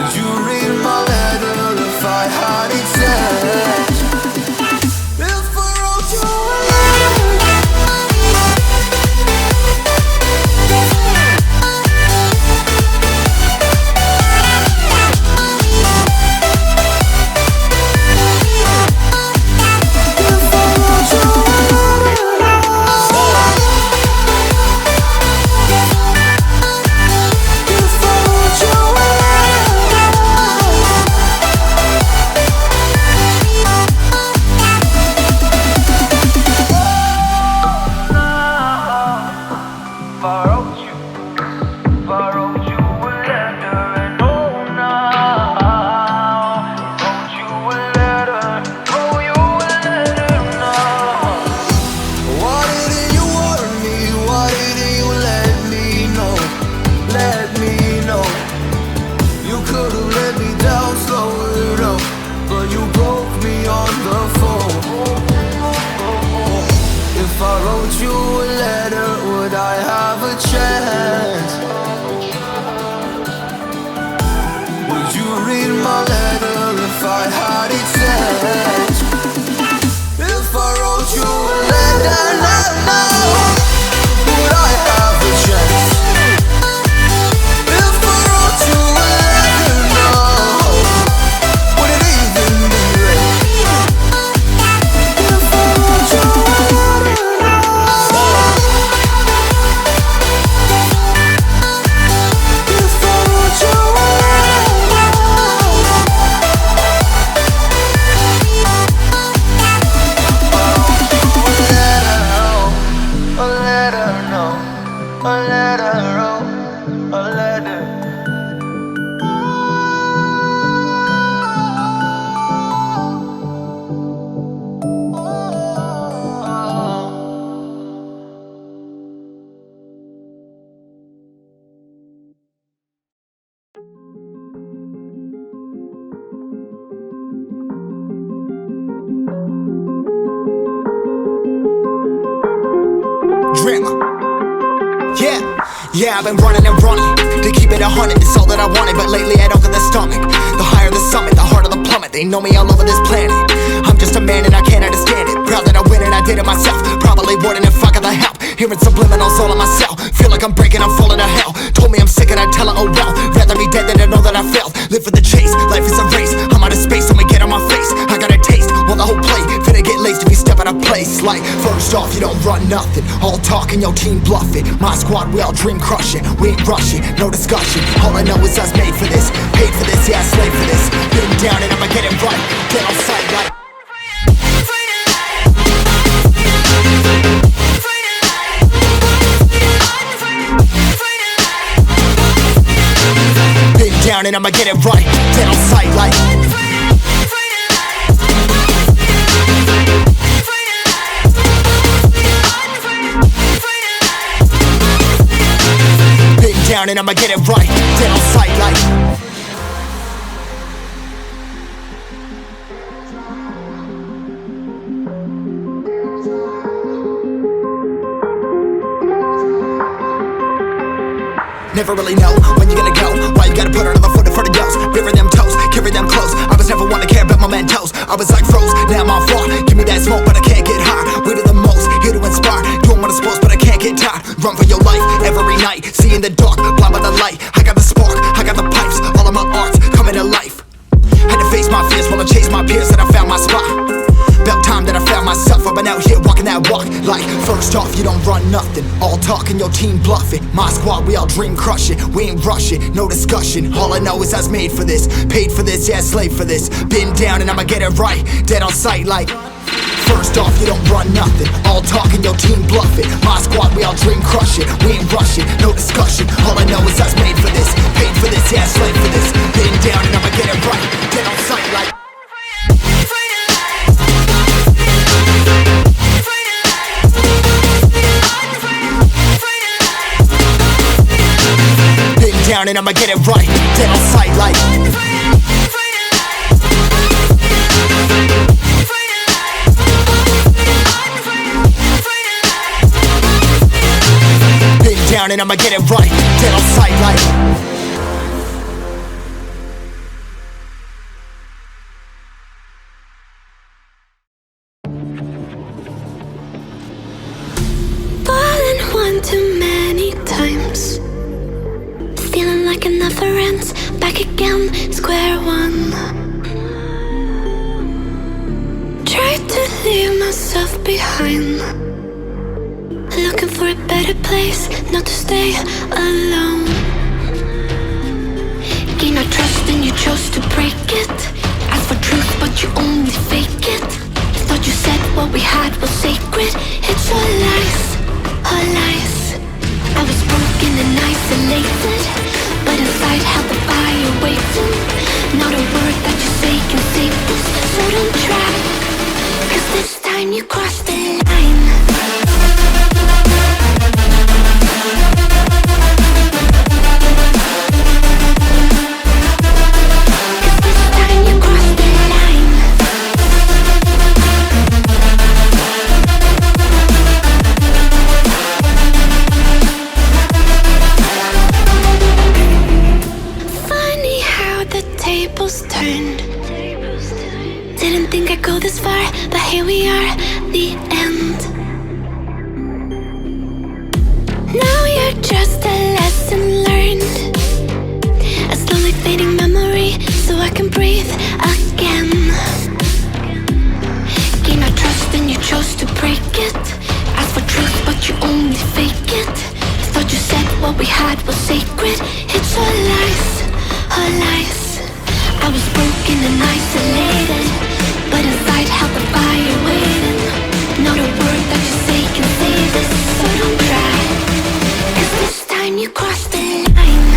Would you read my letter if I had it sent? If I wrote you a Yeah, I've been running and running to keep it 100, it's all that I wanted. But lately I don't get the stomach. The higher the summit, the harder the plummet. They know me all over this planet. I'm just a man and I can't understand it. Proud that I win and I did it myself. Probably wouldn't if I got the help. Hearing subliminals all on myself. Feel like I'm breaking, I'm falling to hell. Told me I'm sick and I tell her, oh well. Rather be dead than to know that I failed. Live for the chase, life is a race. I'm out of space, so me get on my face. I got a taste, well the whole plate finna get laced if you step out of place. Like, first off, you don't run nothing. All talking, your team bluffing. My squad, we all dream crushing. We ain't rushing, no discussion. All I know is I was made for this. Paid for this, yeah, I slaved for this. Been down and I'ma get it right. Get on sight like down and I'ma get it right. Dead on sight like big down and I'ma get it right. Dead on sight like never really know when you're gonna go. Why you gotta put another foot in front of yours? Bury them toes, carry them close. I was never one to care about my mentos. I was like froze, now I'm on floor. Give me that smoke, but I can't get high. We do the most, here to inspire. Doing what I'm supposed, but I can't get tired. Run for your life, every night. See in the dark, blind by the light. I got the spark, I got the pipes. All of my arts coming to life. Had to face my fears while I chased my peers, and I found my spot. About time that I found myself. I've been out here walking that walk. Like, first off, you don't run nothing. All talking, your team bluffing. My squad, we all dream crushing. We ain't rushing, no discussion. All I know is I was made for this. Paid for this, yeah, slave for this. Been down and I'ma get it right. Dead on sight like first off, you don't run nothing. All talking, your team bluffing. My squad, we all dream crushing. We ain't rushing, no discussion. All I know is I was made for this. Paid for this, yeah, slave for this. Been down and I'ma get it right. Dead on sight like down and I'ma get it right. Dead on sight like been down and I'ma get it right. Dead on sight like like it never ends. Back again, square one. Tried to leave myself behind, looking for a better place, not to stay alone. Gain our trust and you chose to break it. Ask for truth but you only fake it. Thought you said what we had was sacred. It's all lies, all lies. I was broken and isolated, but inside held the fire waiting. Not a word that you say can save us, so don't try, 'cause this time you crossed the line. Didn't think I'd go this far, but here we are, the end. Now you're just a lesson learned, a slowly fading memory, so I can breathe again. Gain our trust and you chose to break it. Ask for truth but you only fake it. Thought you said what we had was sacred. It's all lies, all lies. I was broken and isolated, but inside held the fire waiting. Not a word that you say can save us, so don't try, 'cause this time you crossed the line.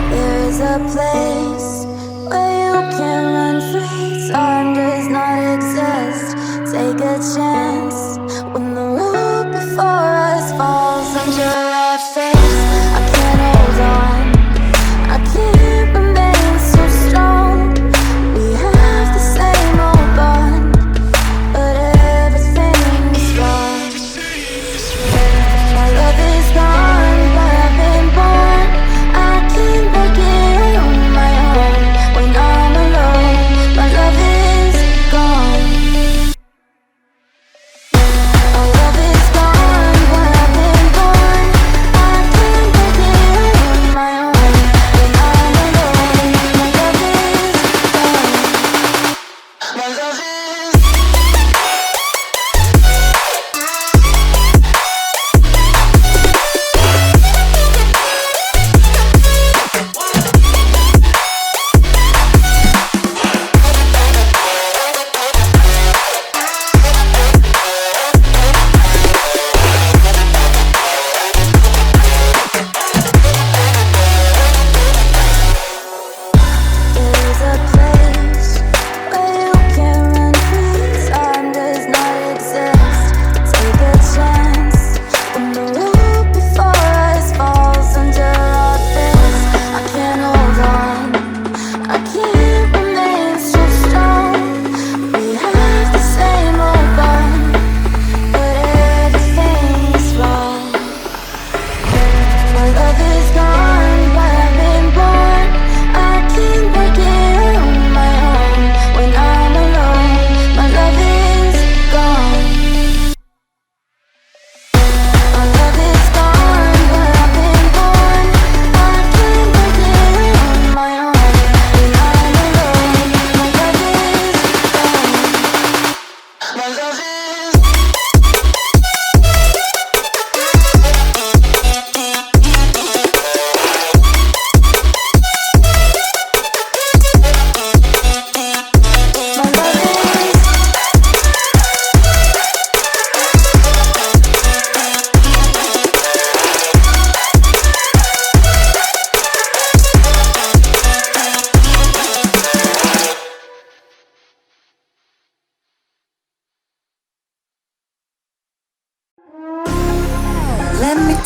There's a place where you can run free. Time does not exist. Take a chance when the road before us falls under our face. I can't hold on, I can't remain so strong. We have the same old bond, but everything is wrong. My love is gone, but I've been born. I can't make it on my own. When I'm alone, my love is gone.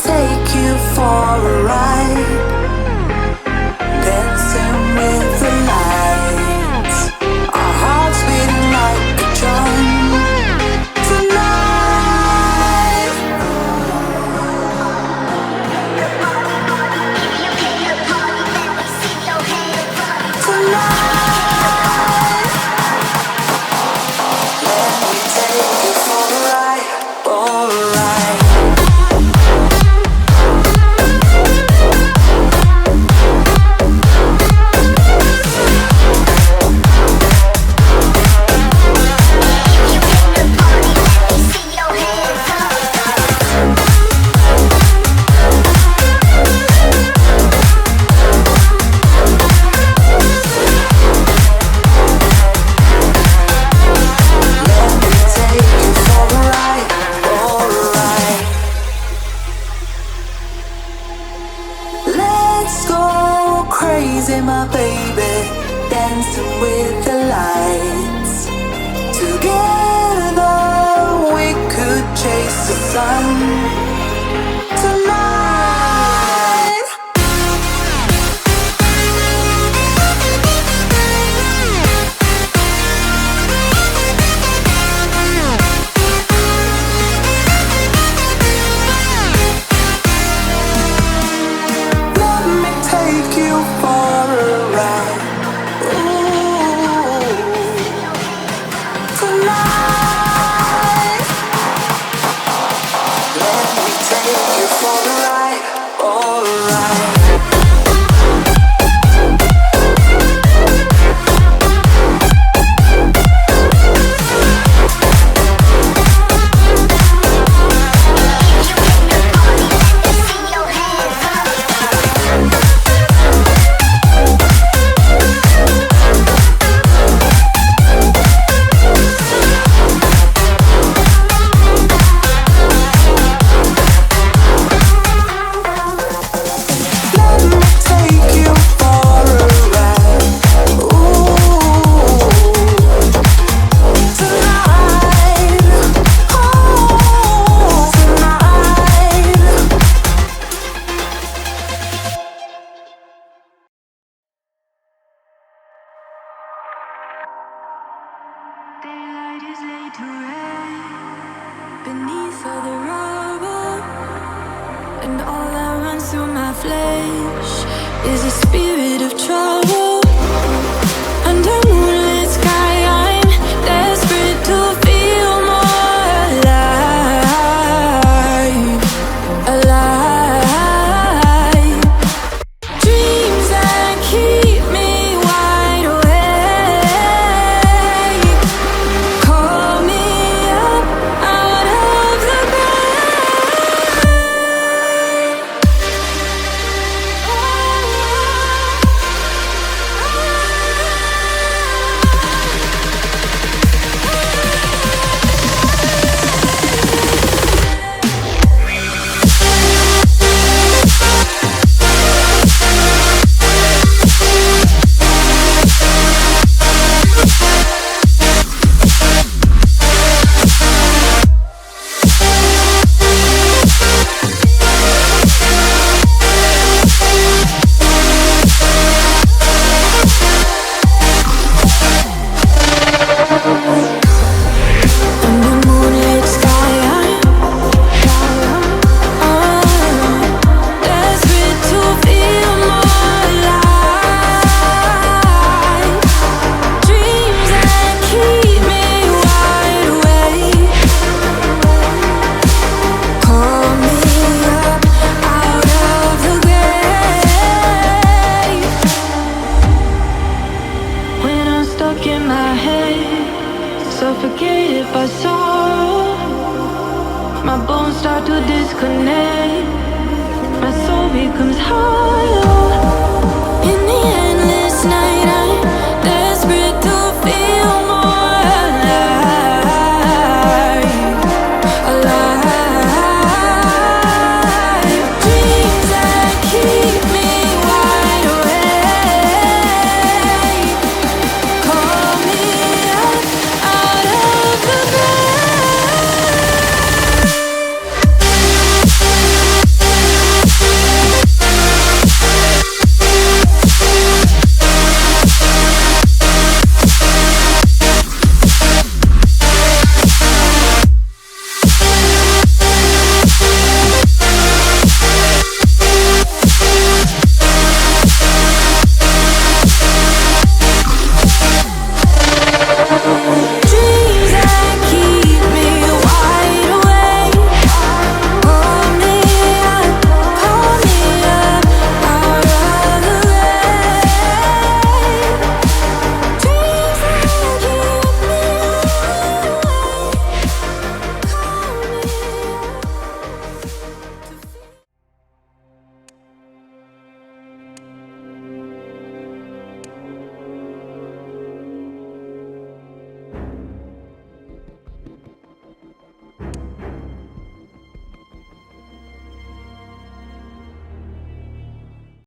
take you for a ride, dancing with the lights, our hearts beating like a drum. Tonight, tonight, let me take you for a ride, for a ride. Crazy, my baby, dancing with the lights. Together we could chase the sun. Tonight, let me take you for a ride. Ooh, tonight, let me take you for a ride, for a ride. Daylight is laid to rest beneath all the rubble, and all that runs through my flesh is a spirit of trouble.